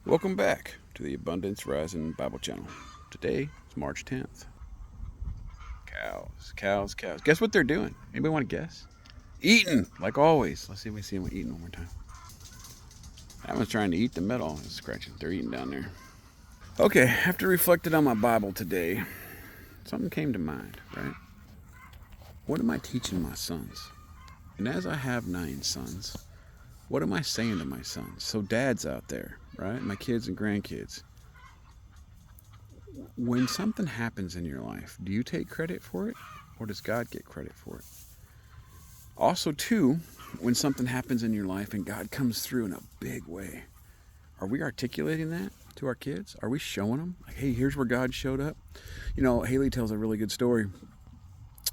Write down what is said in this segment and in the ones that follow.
Welcome back to the Abundance Rising Bible channel. Today is March 10th. Cows. Guess what they're doing? Anybody want to guess? Eating, like always. Let's see if we see them eating one more time. That one's trying to eat the metal. It's scratching. They're eating down there. Okay, after reflecting on my Bible today, something came to mind, right? What am I teaching my sons? And as I have 9 sons, what am I saying to my sons? So dads out there, right? My kids and grandkids. When something happens in your life, do you take credit for it or does God get credit for it? Also, too, when something happens in your life and God comes through in a big way, are we articulating that to our kids? Are we showing them, like, hey, here's where God showed up? You know, Haley tells a really good story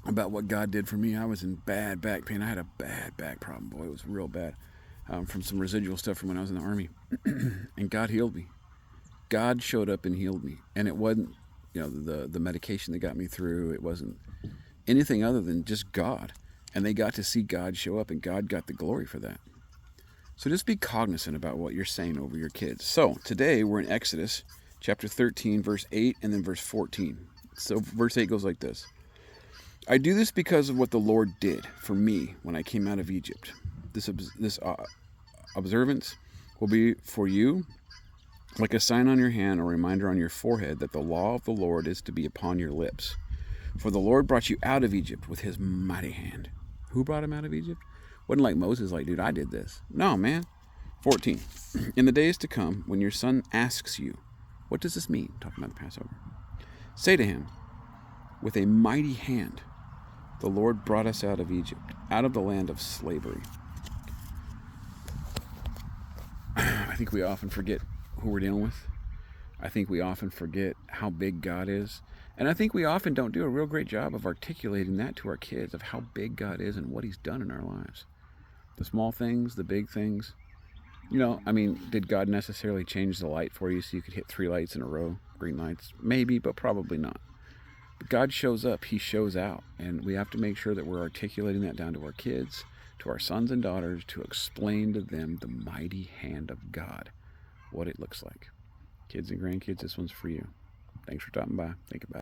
about what God did for me. I was in bad back pain. I had a bad back problem. Boy, it was real bad from some residual stuff from when I was in the Army. And God healed me. God showed up and healed me. And it wasn't, the medication that got me through. It wasn't anything other than just God. And they got to see God show up, and God got the glory for that. So just be cognizant about what you're saying over your kids. So today we're in Exodus chapter 13, verse 8, and then verse 14. So verse 8 goes like this. I do this because of what the Lord did for me when I came out of Egypt. This observance will be for you like a sign on your hand or a reminder on your forehead that the law of the Lord is to be upon your lips. For the Lord brought you out of Egypt with his mighty hand. Who brought him out of Egypt? Wasn't like Moses, like, dude, I did this. No, man. 14. In the days to come, when your son asks you, what does this mean? Talking about the Passover. Say to him, with a mighty hand, the Lord brought us out of Egypt, out of the land of slavery. I think we often forget who we're dealing with. I think we often forget how big God is. And I think we often don't do a real great job of articulating that to our kids of how big God is and what he's done in our lives. The small things, the big things. Did God necessarily change the light for you so you could hit 3 lights in a row, green lights? Maybe, but probably not. But God shows up, he shows out. And we have to make sure that we're articulating that down to our kids, to our sons and daughters, to explain to them the mighty hand of God, what it looks like. Kids and grandkids, this one's for you. Thanks for stopping by. Think about it.